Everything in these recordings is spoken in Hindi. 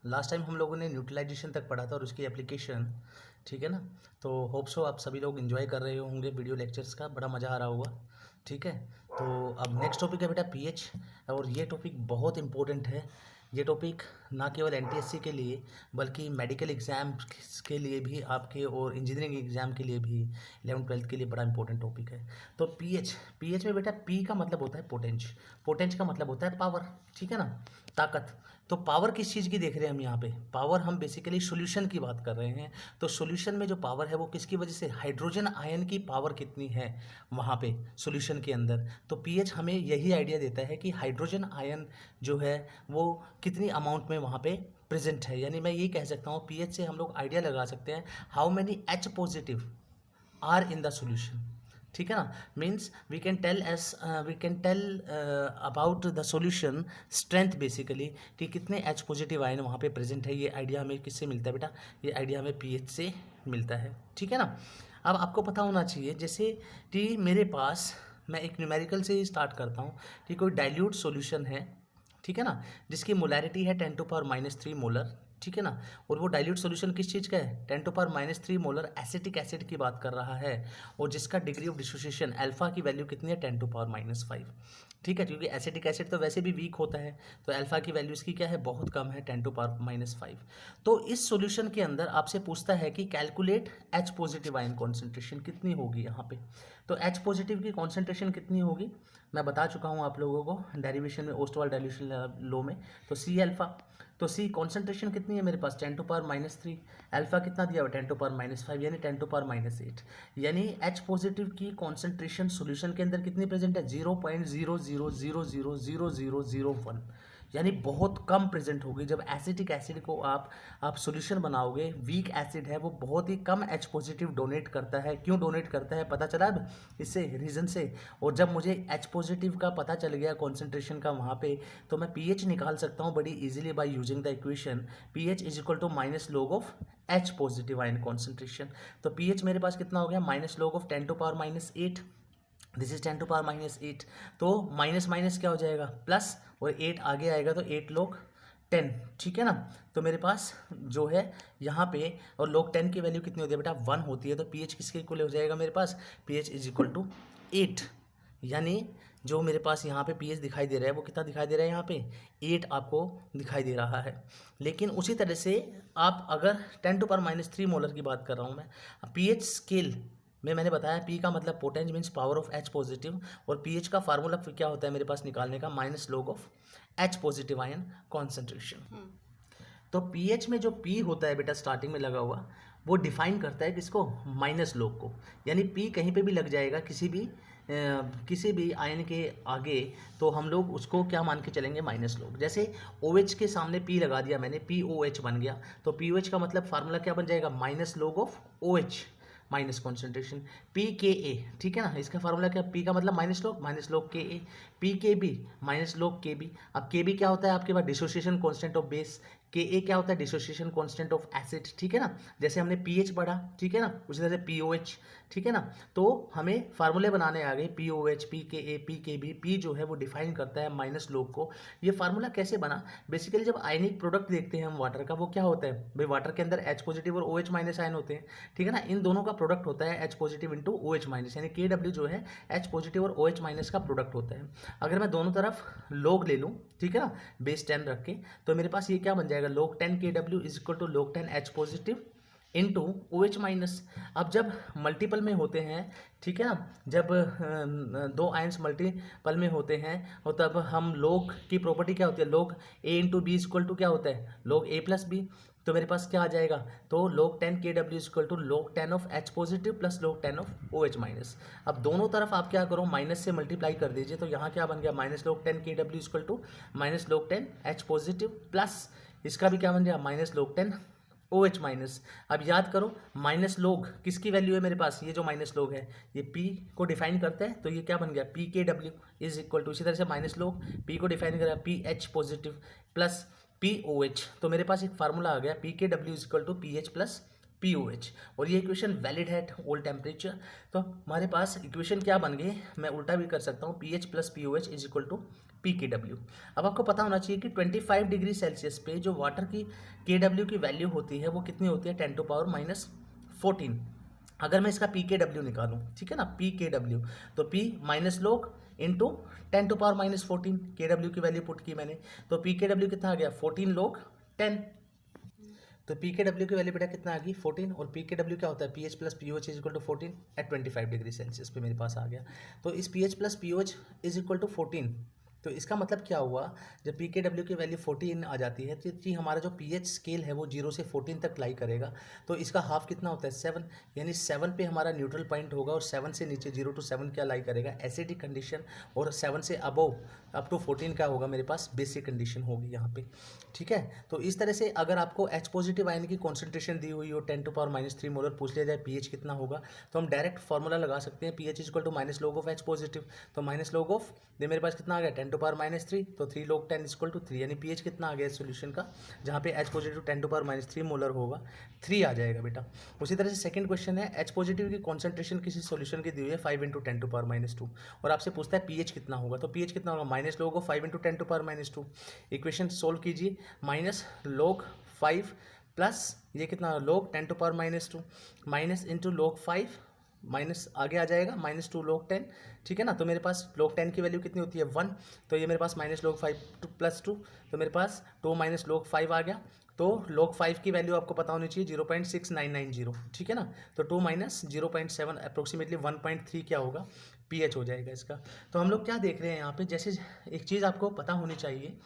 लास्ट टाइम हम लोगों ने न्यूट्रलाइजेशन तक पढ़ा था और उसकी एप्लीकेशन, ठीक है ना। तो होप सो आप सभी लोग एंजॉय कर रहे होंगे वीडियो लेक्चर्स का, बड़ा मज़ा आ रहा होगा, ठीक है। तो अब नेक्स्ट टॉपिक है बेटा पीएच, और ये टॉपिक बहुत इंपॉर्टेंट है। ये टॉपिक ना केवल एनटीएससी के लिए बल्कि मेडिकल एग्ज़ाम के लिए भी आपके, और इंजीनियरिंग एग्ज़ाम के लिए भी, 11th-12th के लिए बड़ा इंपॉर्टेंट टॉपिक है। तो पीएच में बेटा पी का मतलब होता है पोटेंश, पोटेंश का मतलब होता है पावर, ठीक है ना, ताकत। तो पावर किस चीज़ की देख रहे हैं हम यहाँ पे? पावर हम बेसिकली सॉल्यूशन की बात कर रहे हैं। तो सॉल्यूशन में जो पावर है वो किसकी वजह से? हाइड्रोजन आयन की पावर कितनी है वहाँ पे सॉल्यूशन के अंदर। तो पीएच हमें यही आइडिया देता है कि हाइड्रोजन आयन जो है वो कितनी अमाउंट में वहाँ पे प्रेजेंट है। यानी मैं ये कह सकता हूँ पीएच से हम लोग आइडिया लगा सकते हैं how many H positive are in the solution, ठीक है ना। Means we can tell about the solution strength basically, कि कितने एच पॉजिटिव आयन वहाँ पे प्रेजेंट है। ये आइडिया हमें किससे मिलता है बेटा? ये आइडिया हमें पीएच से मिलता है, ठीक है ना। अब आपको पता होना चाहिए जैसे कि मेरे पास, मैं एक न्यूमेरिकल से ही स्टार्ट करता हूँ कि कोई डाइल्यूट सॉल्यूशन है, ठीक है ना, जिसकी मोलैरिटी है 10⁻³ मोलर, ठीक है ना। और वो डाइल्यूट सॉल्यूशन किस चीज़ का है? 10⁻³ मोलर एसिटिक एसिड की बात कर रहा है, और जिसका डिग्री ऑफ डिसोसिएशन अल्फा की वैल्यू कितनी है? 10⁻⁵, ठीक है। क्योंकि एसिटिक एसिड तो वैसे भी वीक होता है, तो अल्फा की वैल्यू इसकी क्या है? बहुत कम है, 10⁻⁵। तो इस सॉल्यूशन के अंदर आपसे पूछता है कि calculate H positive ion concentration कितनी होगी यहाँ पे। तो एच पॉजिटिव की कॉन्सेंट्रेशन कितनी होगी मैं बता चुका हूँ आप लोगों को डेरिवेशन में, ओस्टवाल डाइल्यूशन लॉ में। तो सी अल्फा, तो सी कॉन्सेंट्रेशन कितनी है मेरे पास? 10⁻⁻3। अल्फा कितना दिया हुआ? 10⁻⁵, यानी 10⁻⁸। यानी एच पॉजिटिव की कॉन्सेंट्रेशन सॉल्यूशन के अंदर कितनी प्रेजेंट है? 0.00000001, यानी बहुत कम प्रेजेंट होगी। जब एसिटिक एसिड को आप सॉल्यूशन बनाओगे, वीक एसिड है वो, बहुत ही कम एच पॉजिटिव डोनेट करता है। क्यों डोनेट करता है पता चला अब इससे, रीज़न से। और जब मुझे एच पॉजिटिव का पता चल गया कॉन्सेंट्रेशन का वहाँ पे, तो मैं पीएच निकाल सकता हूँ बड़ी easily by using the equation pH is equal to minus log of H positive ion concentration. तो पीएच मेरे पास कितना हो गया? माइनस लॉग ऑफ 10⁻⁸, दिस इज 10⁻⁸। तो माइनस माइनस क्या हो जाएगा? प्लस, और 8 आगे आएगा तो 8 log 10, ठीक है ना। तो मेरे पास जो है यहाँ पे, और log 10 की वैल्यू कितनी होती है बेटा? 1 होती है। तो पीएच किसके इक्वल हो जाएगा मेरे पास? PH is equal to 8। यानी जो मेरे पास यहाँ पे पीएच दिखाई दे रहा है वो कितना दिखाई दे रहा है? यहाँ पे 8 आपको दिखाई दे रहा है। लेकिन उसी तरह से आप अगर 10⁻³ मोलर की बात कर रहा हूँ मैं, पीएच स्केल में मैंने बताया पी का मतलब पोटेंज means power of H positive, और पीएच का फार्मूला क्या होता है मेरे पास निकालने का? Minus log of H positive ion concentration. तो पीएच में जो पी होता है बेटा स्टार्टिंग में लगा हुआ, वो डिफाइन करता है किसको? माइनस लॉग को। यानी पी कहीं पे भी लग जाएगा किसी भी आयन के आगे, तो हम लोग उसको क्या मान के चलेंगे? Minus log. जैसे ओ एच के सामने पी लगा दिया मैंने, पी ओ एच बन गया, तो पी ओ एच का मतलब फार्मूला क्या बन जाएगा? Minus log of O H minus concentration, p K a, ठीक है ना। इसका फार्मूला क्या? पी का मतलब minus log K A, P K B minus log K B. अब के बी क्या होता है आपके पास? Dissociation constant of base. K A क्या होता है? डिसोसिएशन कांस्टेंट ऑफ एसिड, ठीक है ना। जैसे हमने पीएच पढ़ा, ठीक है ना, उसी तरह से पीओएच, ठीक है ना। तो हमें फार्मूले बनाने आ गए, pOH, P K A, P K B. P जो है वो डिफाइन करता है माइनस लॉग को। ये फार्मूला कैसे बना? बेसिकली जब आयनिक प्रोडक्ट देखते हैं हम वाटर का, वो क्या होता है भाई? वाटर के अंदर एच पॉजिटिव और ओ एच माइनस आयन होते हैं, ठीक है ना। इन दोनों का प्रोडक्ट होता है H positive into O H minus, यानी के डब्ल्यू जो है एच पॉजिटिव और ओ एच माइनस का प्रोडक्ट होता है। अगर मैं दोनों तरफ लॉग ले लूँ, ठीक है ना, बेस 10 रख के, तो मेरे पास ये क्या बन जाएगा? log 10 के W is equal to log 10 H positive into O H minus. अब जब मल्टीपल में होते हैं, ठीक है ना, जब दो आयंस मल्टीपल में होते हैं, और तब हम log की प्रॉपर्टी क्या होती है? log a into B is equal to क्या होता है? log a plus B. तो मेरे पास क्या आ जाएगा? तो log 10 के W is equal to log 10 of H positive plus log 10 of O H minus. अब दोनों तरफ आप क्या करो? माइनस से मल्टीप्लाई कर दीजिए, तो यहाँ क्या बन गया? माइनस log 10 के W is equal to minus log 10 H positive plus इसका भी क्या बन गया? Minus log 10 O H minus. अब याद करो माइनस लोग किसकी वैल्यू है मेरे पास? ये जो माइनस लोग है ये पी को डिफाइन करता है, तो ये क्या बन गया? P K W is equal to, इसी तरह से माइनस लोग पी को डिफाइन करेगा p H positive plus p O H. तो मेरे पास एक फार्मूला आ गया p K W is equal to p H plus p O H, और ये इक्वेशन वैलिड है एट ऑल टेम्परेचर। तो हमारे पास इक्वेशन क्या बन गई? मैं उल्टा भी कर सकता हूँ, p H plus p O H is equal to p K W. अब आपको पता होना चाहिए कि 25 डिग्री सेल्सियस पे जो वाटर की के डब्ल्यू की वैल्यू होती है वो कितनी होती है, 10⁻⁻14। अगर मैं इसका पी के डब्ल्यू निकालूँ, ठीक है ना, पी के डब्ल्यू, तो पी माइनस लोग इंटू 10⁻⁻14, के डब्ल्यू की वैल्यू पुट की मैंने, तो पी के डब्ल्यू कितना आ गया, 14 लोग 10। तो पी के डब्ल्यू की वैल्यू बेटा कितना आ गई, 14, और पी के डब्ल्यू क्या होता है, p H plus p O H is equal to 14 at 25 degree Celsius पे मेरे पास आ गया। तो इस p H plus p O H is equal to 14, तो इसका मतलब क्या हुआ, जब पी के डब्ल्यू की वैल्यू 14 आ जाती है तो कि हमारा जो पी एच स्केल है वो 0 से 14 तक लाई करेगा। तो इसका हाफ कितना होता है, 7, यानी 7 पे हमारा न्यूट्रल पॉइंट होगा, और 7 से नीचे 0 to 7 क्या लाई करेगा, एसिडिक कंडीशन, और 7 से अबव अप टू 14 क्या होगा मेरे पास, बेसिक कंडीशन होगी यहाँ पे। ठीक है, तो इस तरह से अगर आपको H पॉजिटिव आयन की कॉन्सेंट्रेशन दी हुई हो 10⁻³ मोलर, पूछ लिया जाए पीएच कितना होगा, तो हम डायरेक्ट फॉर्मूला लगा सकते हैं, pH equal to minus log of H positive, तो माइनस लॉग ऑफ, ये मेरे पास कितना आ गया, 10⁻³ तो 3 log 10 इक्वल टू 3, यानी पीएच कितना आ गया सोल्यूशन का, जहाँ पे H पॉजिटिव 10⁻³ मोलर होगा, 3 आ जाएगा बेटा। उसी तरह से सेकंड क्वेश्चन है, H पॉजिटिव की कॉन्सेंट्रेशन किसी सॉल्यूशन की दी हुई है 5 × 10⁻², और आपसे पूछता है पीएच कितना होगा, तो पीएच कितना होगा, minus log of 5 × 10⁻²। Equation solve कीजिए, माइनस log 5 प्लस ये कितना, log 10⁻², minus into log 5, minus आगे आ जाएगा, -2 log 10, ठीक है ना। तो मेरे पास log 10 की वैल्यू कितनी होती है, 1, तो ये मेरे पास -log 5 प्लस 2, तो मेरे पास 2 - log 5 आ गया। तो log 5 की वैल्यू आपको पता होनी चाहिए 0.6990, ठीक है ना। तो 2 - 0.7 अप्रोक्सीमेटली 1.3 क्या होगा, पीएच हो जाएगा इसका। तो हम लोग क्या देख रहे हैं यहाँ पे, जैसे एक चीज़ आपको पता होनी चाहिए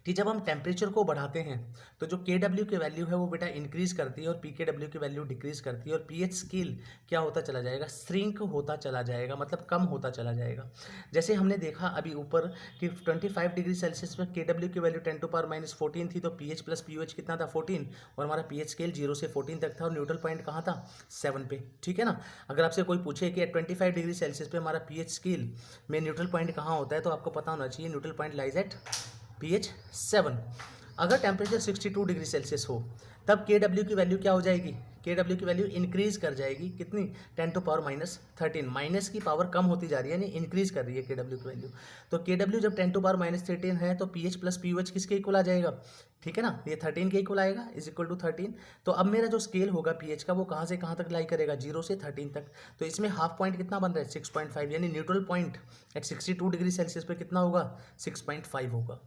कि जब हम टेम्परेचर को बढ़ाते हैं तो जो के डब्ल्यू की वैल्यू है वो बेटा इंक्रीज करती है, और पी के डब्ल्यू की वैल्यू डिक्रीज करती है, और पी एच स्केल क्या होता चला जाएगा, श्रिंक होता चला जाएगा, मतलब कम होता चला जाएगा। जैसे हमने देखा अभी ऊपर कि 25 डिग्री सेल्सियस में के डब्ल्यू की वैल्यू 10⁻⁻14 थी, तो p H plus p O H कितना था, 14, और हमारा पी एच स्केल 0 से 14 तक था, और न्यूट्रल पॉइंट कहाँ था, 7 पे, ठीक है ना। अगर आपसे कोई पूछे कि 25 डिग्री सेल्सियस पे हमारा पी एच स्केल में न्यूट्रल पॉइंट कहाँ होता है, तो आपको पता होना चाहिए neutral point lies at pH 7। अगर टेम्परेचर 62 डिग्री सेल्सियस हो तब के डब्ल्यू की वैल्यू क्या हो जाएगी, के डब्ल्यू की वैल्यू इंक्रीज कर जाएगी, कितनी, 10⁻⁻13, माइनस की पावर कम होती जा रही है, यानी इंक्रीज कर रही है के डब्ल्यू की वैल्यू। तो के डब्ल्यू जब 10⁻⁻13 है तो p H plus p O H किसके इक्वल आ जाएगा, ठीक है ना, ये 13 के इक्वल आएगा, इज इक्वल टू 13। तो अब मेरा जो स्केल होगा पीएच का वो कहाँ से कहाँ तक लाई करेगा, 0 से 13 तक। तो इसमें हाफ पॉइंट कितना बन रहा है, 6.5, यानी neutral point at 62 degree Celsius पे कितना होगा, 6.5 होगा।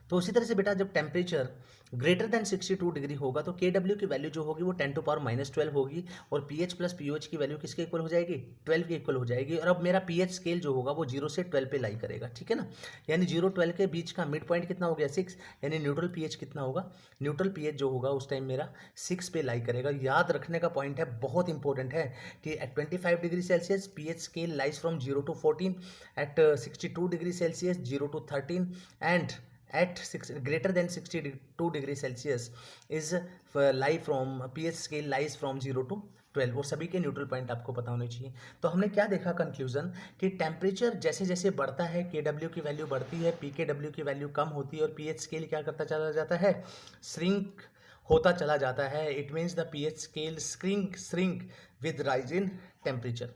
तो उसी तरह से बेटा जब टेम्परेचर ग्रेटर देन 62 डिग्री होगा तो के डब्ल्यू की वैल्यू जो होगी वो 10⁻⁻12 होगी, और p H plus p O H की वैल्यू किसके इक्वल हो जाएगी, 12 के इक्वल हो जाएगी। और अब मेरा पी एच स्केल जो होगा वो 0 से 12 पे लाई करेगा, ठीक है ना, यानी 0-12 के बीच का मिड पॉइंट कितना हो गया, 6, यानी न्यूट्रल पी एच कितना होगा, न्यूट्रल पी एच जो होगा उस टाइम मेरा 6 पे लाई करेगा। याद रखने का पॉइंट है, बहुत इंपॉर्टेंट है, कि at 25 degree Celsius P H scale lies from 0 to 14, at 62 degree Celsius 0 to 13, and at 6 greater than 62 degree Celsius is lie from pH scale lies from 0 to 12, और सभी के न्यूट्रल पॉइंट आपको पता होने चाहिए। तो हमने क्या देखा कंक्लूजन, कि टेम्परेचर जैसे जैसे बढ़ता है के डब्ल्यू की वैल्यू बढ़ती है, पी के डब्ल्यू की वैल्यू कम होती है, और पी एच स्केल क्या करता चला जाता है, श्रिंक होता चला जाता है। It means the P H scale shrink with rise in temperature.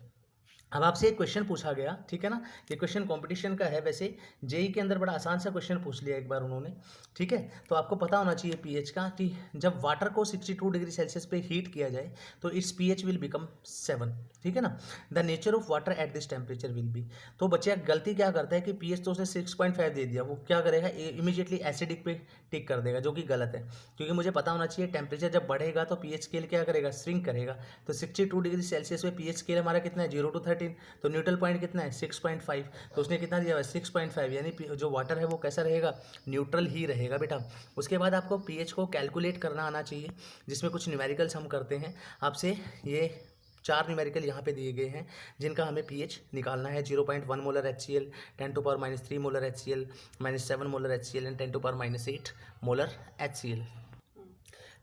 अब आपसे एक क्वेश्चन पूछा गया, ठीक है ना, ये क्वेश्चन कंपटीशन का है, वैसे जेई के अंदर बड़ा आसान सा क्वेश्चन पूछ लिया एक बार उन्होंने, ठीक है। तो आपको पता होना चाहिए पीएच का, कि जब वाटर को 62 डिग्री सेल्सियस पे हीट किया जाए तो इट्स पीएच विल बिकम 7, ठीक है ना। The nature of water at this temperature will be, तो बच्चे गलती क्या करता है कि पीएच तो उसने 6.5 दे दिया, वो क्या करेगा, इमीडिएटली एसिडिक पे टिक कर देगा, जो कि गलत है, क्योंकि मुझे पता होना चाहिए टेम्परेचर जब बढ़ेगा तो पीएच स्केल क्या करेगा, श्रिंक करेगा। तो 62 डिग्री सेल्सियस में पीएच स्केल हमारा कितना है, 0 to 13, तो न्यूट्रल पॉइंट कितना है, 6.5, तो उसने कितना दिया है, 6.5, यानी जो वाटर है वो कैसा रहेगा, न्यूट्रल ही रहेगा बेटा। उसके बाद आपको पीएच को कैलकुलेट करना आना चाहिए, जिसमें कुछ न्यूमेरिकल्स हम करते हैं। आपसे ये 4 न्यूमेरिकल यहाँ पे दिए गए हैं, जिनका हमें पीएच निकालना है। 0.1 molar HCl, 10⁻³ molar HCl, -7 molar HCl and 10⁻⁸ molar HCl।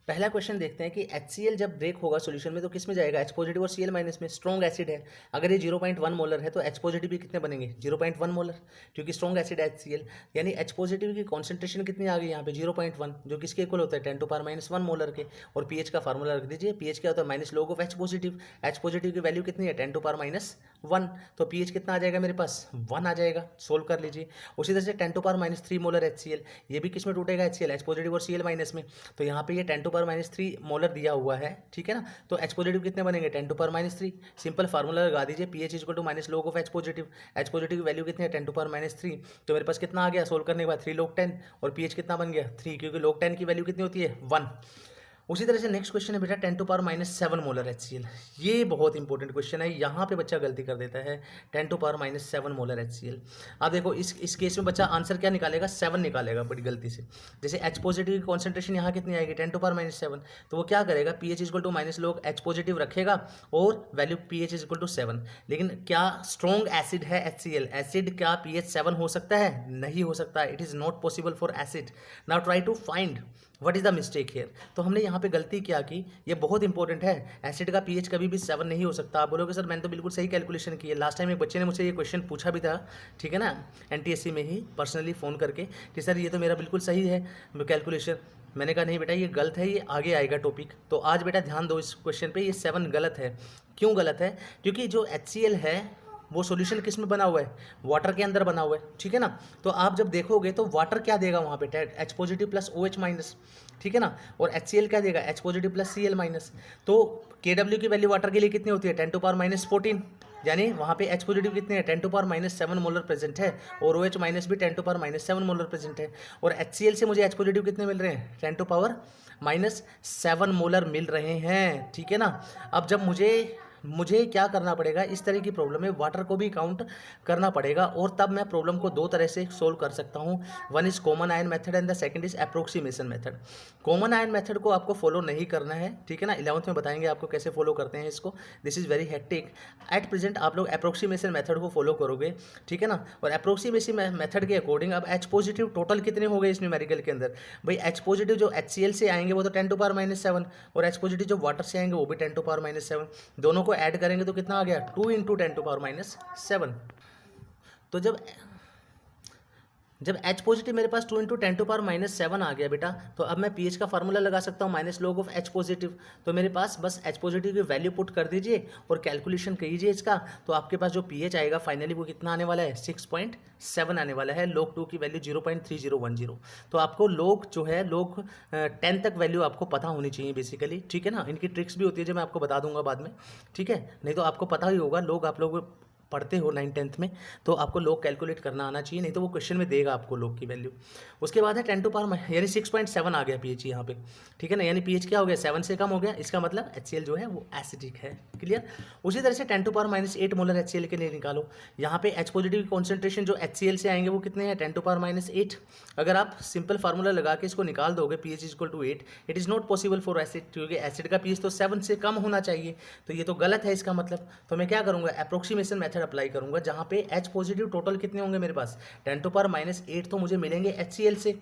पहला क्वेश्चन देखते हैं कि HCl जब ब्रेक होगा सॉल्यूशन में तो किस में जाएगा, H पॉजिटिव और Cl माइनस में। स्ट्रॉन्ग एसिड है, अगर ये 0.1 मोलर है तो H पॉजिटिव भी कितने बनेंगे, 0.1 मोलर, क्योंकि स्ट्रॉन्ग एसिड है HCl, यानी H पॉजिटिव की कॉन्सेंट्रेशन कितनी आ गई यहाँ पे, 0.1, जो किसके इक्वल होता है, 10⁻⁻1 मोलर के। और पीएच का फार्मूला रख दीजिए, पीएच क्या होता है, minus log of H positive, H positive की वैल्यू कितनी है, 10⁻⁻1 1, तो पीएच कितना आ जाएगा मेरे पास 1 आ जाएगा। सोल्व कर लीजिए। उसी तरह से 10⁻³ मोलर HCl, ये भी किस में टूटेगा HCl, H पॉजिटिव और Cl माइनस में। तो यहाँ पे ये 10⁻³ मोलर दिया हुआ है, ठीक है ना। तो H पॉजिटिव कितने बनेंगे 10⁻³। सिंपल फार्मूला लगा दीजिए, pH equal to minus log of H positive. H positive की वैल्यू कितनी है 10⁻³, तो मेरे पास कितना आ गया सोल्व करने के बाद 3 log 10, और पीएच कितना बन गया 3, क्योंकि log 10 की वैल्यू कितनी होती है 1। उसी तरह से नेक्स्ट क्वेश्चन है बेटा 10⁻⁷ मोलर HCl। ये बहुत इंपॉर्टेंट क्वेश्चन है, यहाँ पे बच्चा गलती कर देता है 10⁻⁷ मोलर HCl। अब देखो इस केस में बच्चा आंसर क्या निकालेगा 7 निकालेगा बड़ी गलती से। जैसे H पॉजिटिव की कॉन्सेंट्रेशन यहाँ कितनी आएगी 10⁻⁷, तो वो क्या करेगा pH equal to minus log H positive रखेगा और वैल्यू pH इक्वल टू 7। लेकिन क्या स्ट्रॉन्ग एसिड है HCl, एसिड क्या pH 7 हो सकता है, नहीं हो सकता। It is not possible for acid. Now try to find what is the mistake here. तो हमने यहाँ पे गलती क्या की, ये बहुत इंपॉर्टेंट है। एसिड का पीएच कभी भी 7 नहीं हो सकता। आप बोलोगे सर मैंने तो बिल्कुल सही कैलकुलेशन की है। लास्ट टाइम एक बच्चे ने मुझसे ये क्वेश्चन पूछा भी था, ठीक है ना, NTSC में ही पर्सनली फ़ोन करके कि सर ये तो मेरा बिल्कुल सही है कैलकुलेशन। मैंने कहा नहीं बेटा ये गलत है, ये आगे आएगा टॉपिक। तो आज बेटा ध्यान दो इस क्वेश्चन पे, ये 7 गलत है। क्यों गलत है, क्योंकि जो HCl है वो सॉल्यूशन किस में बना हुआ है, वाटर के अंदर बना हुआ है, ठीक है ना। तो आप जब देखोगे तो वाटर क्या देगा वहाँ पे H positive plus OH minus, ठीक है ना, और HCl क्या देगा H positive plus Cl minus. तो Kw की वैल्यू वाटर के लिए कितनी होती है 10⁻⁻14, यानी वहाँ पे H पॉजिटिव कितने हैं 10⁻⁷ मोलर प्रेजेंट है, और OH माइनस भी 10⁻⁷ मोलर प्रेजेंट है। और HCl से मुझे H पॉजिटिव कितने मिल रहे हैं 10⁻⁷ मोलर मिल रहे हैं, ठीक है ना। अब जब मुझे क्या करना पड़ेगा, इस तरह की प्रॉब्लम में वाटर को भी काउंट करना पड़ेगा, और तब मैं प्रॉब्लम को दो तरह से सोल्व कर सकता हूँ। One is common ion method and the second is approximation method. Common ion method को आपको फॉलो नहीं करना है, ठीक है ना, 11th में बताएंगे आपको कैसे फॉलो करते हैं इसको। This is very hectic. At present आप लोग अप्रोक्सीमेशन मेथड को फॉलो करोगे, ठीक है ना। और अप्रोक्सीमेशन मेथड के अकॉर्डिंग अब H पॉजिटिव टोटल कितने हो गए इस न्यूमेरिकल के अंदर, भाई H पॉजिटिव जो HCl से आएंगे वो तो 10⁻⁷, और H पॉजिटिव जो वाटर से आएंगे वो भी 10⁻⁷। दोनों को ऐड करेंगे तो कितना आ गया 2 × 10⁻⁷। तो जब H पॉजिटिव मेरे पास 2 × 10⁻⁷ आ गया बेटा, तो अब मैं pH का फार्मूला लगा सकता हूँ minus log of H positive. तो मेरे पास बस H पॉजिटिव की वैल्यू पुट कर दीजिए और कैलकुलेशन कीजिए इसका, तो आपके पास जो pH आएगा फाइनली वो कितना आने वाला है 6.7 आने वाला है। log 2 की वैल्यू 0.3010। तो आपको log जो है log 10 तक वैल्यू आपको पता होनी चाहिए बेसिकली, ठीक है ना। इनकी ट्रिक्स भी होती है जो मैं आपको बता दूंगा बाद में, ठीक है। नहीं तो आपको पता ही होगा, log आप लोग पढ़ते हो 9th-10th में, तो आपको log कैलकुलेट करना आना चाहिए, नहीं तो वो क्वेश्चन में देगा आपको log की वैल्यू। उसके बाद है 10⁻, यानी 6.7 आ गया pH यहाँ पे, ठीक है ना, यानी pH क्या हो गया 7 से कम हो गया, इसका मतलब HCl जो है वो एसिडिक है। क्लियर। उसी तरह से 10⁻⁸ मोलर HCl के लिए निकालो। यहाँ पे H पॉजिटिव की कॉन्सेंट्रेशन जो HCl से आएंगे वो कितने हैं 10⁻⁸। अगर आप सिंपल फार्मूला लगा के इसको निकाल दोगे pH equal to 8, it is not possible for acid, क्योंकि एसिड का pH तो 7 से कम होना चाहिए, तो ये तो गलत है इसका मतलब। तो मैं क्या करूँगा अप्रोक्सीमेशन मेथड अप्लाई करूंगा, जहां पे H पॉजिटिव टोटल कितने होंगे मेरे पास 10⁻⁸ तो मुझे मिलेंगे HCl से,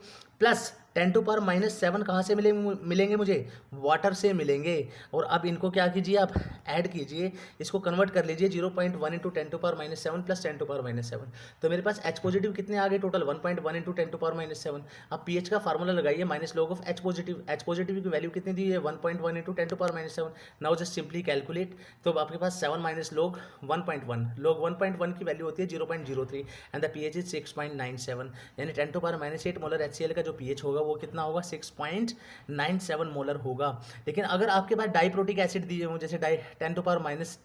प्लस 10⁻⁷ कहाँ से मिलेंगे मुझे वाटर से मिलेंगे। और अब इनको क्या कीजिए आप ऐड कीजिए, इसको कन्वर्ट कर लीजिए 0.1 × 10⁻⁷ प्लस 10⁻⁷। तो मेरे पास H पॉजिटिव कितने आ गए टोटल 1.1 × 10⁻⁷। अब pH का फार्मूला लगाइए minus log of H positive. H positive की वैल्यू कितनी दी है 1.1 × 10⁻⁷। नाउ जस्ट सिंपली कैलकुलेट, तो आपके पास 7 माइनस log 1.1, log 1.1 की वैल्यू होती है 0.03 एंड द pH इज 6.97, यानी 10⁻⁸ मोलर HCl का जो pH होगा वो कितना होगा 6.97 मोलर होगा। लेकिन अगर आपके पास डाइप्रोटिक एसिड दिए हो जैसे 10⁻²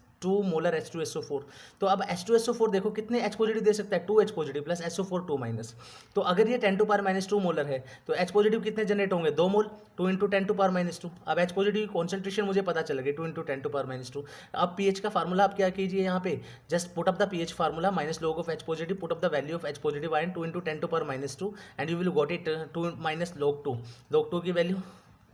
मोलर H2SO4, तो अब H2SO4 देखो कितने H पॉजिटिव दे सकता है 2H positive plus SO4 2 minus. तो अगर ये 10⁻² मोलर है तो H पॉजिटिव कितने जनरेट होंगे 2 मोल 2 × 10⁻²। अब H पॉजिटिव की कॉन्सेंट्रेशन मुझे पता चल गई 2 × 10⁻²। अब pH का फार्मूला आप क्या कीजिए यहाँ पे just put up the pH formula minus log of H positive, put up the value of H positive ion 2 × 10⁻² and you will got it 2 minus log 2 की वैल्यू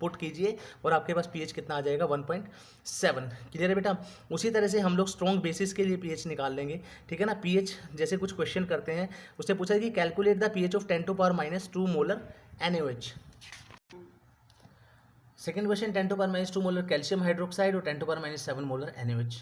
पुट कीजिए और आपके पास pH कितना आ जाएगा 1.7। क्लियर है बेटा। उसी तरह से हम लोग स्ट्रॉन्ग बेसिस के लिए pH निकाल लेंगे, ठीक है ना। pH जैसे कुछ क्वेश्चन करते हैं, उससे पूछा है कि calculate the pH of 10⁻² molar NaOH। Second question 10⁻² molar calcium hydroxide और 10⁻7 मोलर NaOH।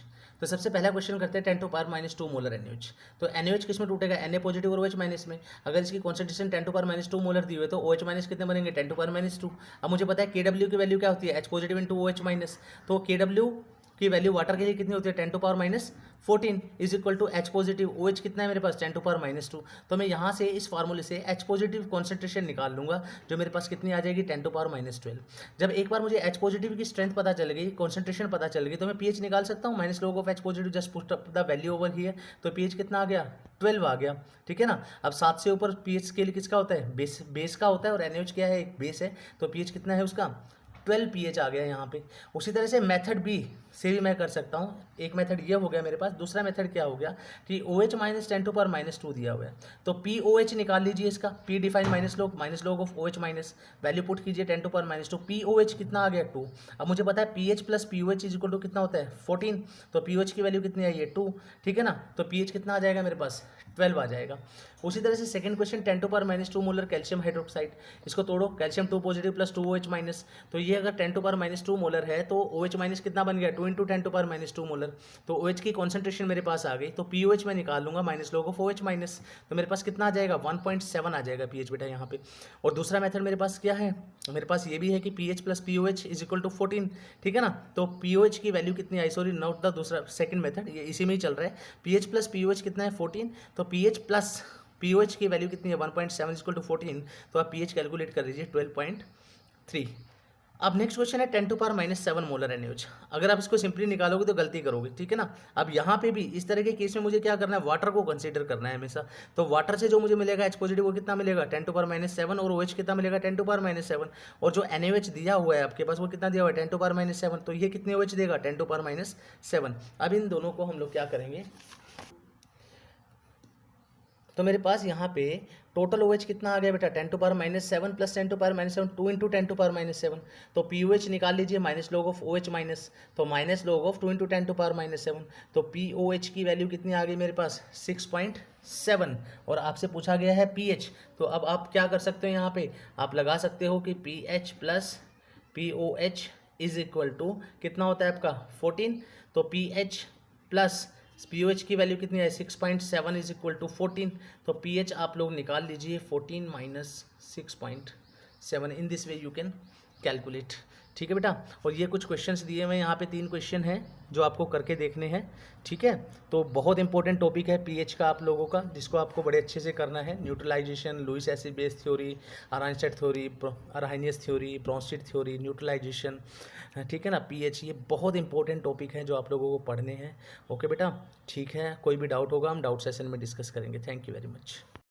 तो सबसे पहला क्वेश्चन करते हैं 10⁻² मोलर NaOH। तो NaOH किस में टूटेगा Na पॉजिटिव और OH माइनस में। अगर इसकी कॉन्सेंट्रेशन 10⁻² मोलर दी हुई है तो OH माइनस कितने बनेंगे 10⁻²। अब मुझे पता है Kw की वैल्यू क्या होती है H positive into OH minus, तो Kw की वैल्यू वाटर के लिए कितनी होती है 10⁻14 is equal to H positive. OH कितना है मेरे पास 10⁻2। तो मैं यहाँ से इस फार्मूले से H पॉजिटिव कॉन्सेंट्रेशन निकाल लूँगा, जो मेरे पास कितनी आ जाएगी 10⁻12। जब एक बार मुझे H पॉजिटिव की स्ट्रेंथ पता चल गई, कॉन्सेंट्रेशन पता चल गई, तो मैं pH निकाल सकता हूँ। -log of H positive just put up the value over here. तो pH कितना आ गया 12 आ गया, ठीक है ना। अब 7 से ऊपर pH स्केल किसका होता है, बेस का होता है, और NaOH क्या है, एक बेस है, तो pH कितना है उसका 12 pH आ गया यहाँ पे। उसी तरह से मेथड बी से भी मैं कर सकता हूँ। एक मेथड ये हो गया मेरे पास, दूसरा मेथड क्या हो गया कि OH -10⁻2 दिया हुआ है, तो POH निकाल लीजिए इसका। P define minus log of OH minus value put कीजिए 10⁻2। POH कितना आ गया 2। अब मुझे पता है pH plus POH is equal to कितना होता है 14, तो POH की वैल्यू कितनी आई है 2, ठीक है ना। तो pH कितना आ जाएगा मेरे पास 12 आ जाएगा। उसी तरह से second question 10⁻2 molar calcium hydroxide, इसको तोड़ो, calcium 2 positive plus 2OH minus, तो ये अगर 10⁻2 मोलर है तो OH माइनस कितना बन गया 2 इंटू 10⁻2 मोलर, तो OH की कॉन्सेंट्रेशन मेरे पास आ गई, तो POH मैं निकाल लूंगा -log ऑफ OH माइनस, तो मेरे पास कितना आ जाएगा 1.7 आ जाएगा pH बेटा यहाँ पे। और दूसरा मेथड मेरे पास क्या है, मेरे पास ये भी है कि pH plus POH is equal to 14, ठीक है ना। तो POH की वैल्यू कितनी आई, सॉरी नोट द दूसरा सेकंड मेथड, ये इसी में ही चल रहा है। pH प्लस POH कितना है 14, तो pH प्लस POH की वैल्यू कितनी है 1.7 इक्वल टू 14, तो आप pH कैलकुलेट कर लीजिए 12.3। अब नेक्स्ट क्वेश्चन है 10⁻7 मोलर NaOH। अगर आप इसको सिंपली निकालोगे तो गलती करोगे, ठीक है ना। अब यहाँ पे भी इस तरह के केस में मुझे क्या करना है, वाटर को कंसीडर करना है हमेशा। तो वाटर से जो मुझे मिलेगा H पॉजिटिव वो कितना मिलेगा 10⁻7, और OH कितना मिलेगा 10⁻7, और जो NaOH दिया हुआ है आपके पास वो कितना दिया हुआ है 10⁻7, तो ये कितने OH देगा 10⁻7। अब इन दोनों को हम लोग क्या करेंगे, तो मेरे पास यहाँ पे टोटल OH कितना आ गया बेटा 10⁻7 प्लस 10⁻7 2 इंटू 10⁻7, तो POH निकाल लीजिए -log ऑफ OH माइनस, तो -log ऑफ 2 इंटू 10⁻7, तो POH की वैल्यू कितनी आ गई मेरे पास 6.7, और आपसे पूछा गया है pH। तो अब आप क्या कर सकते हो, यहाँ पे आप लगा सकते हो कि pH plus POH is equal to कितना होता है आपका 14, तो pH प्लस POH की वैल्यू कितनी है 6.7 इज इक्वल टू 14, तो pH आप लोग निकाल लीजिए 14 minus 6.7, in this way you can calculate, ठीक है बेटा। और ये कुछ क्वेश्चंस दिए हुए हैं यहाँ पे, 3 क्वेश्चन हैं जो आपको करके देखने हैं, ठीक है। तो बहुत इंपॉर्टेंट टॉपिक है pH का आप लोगों का, जिसको आपको बड़े अच्छे से करना है। Neutralisation, Lewis acid base theory, Arrhenius theory, Arrhenius theory, Bronsted theory, neutralisation, ठीक है ना, pH, ये बहुत इंपॉर्टेंट टॉपिक है जो आप लोगों को पढ़ने हैं। ओके बेटा, ठीक है। कोई भी डाउट होगा हम डाउट सेशन में डिस्कस करेंगे। Thank you very much.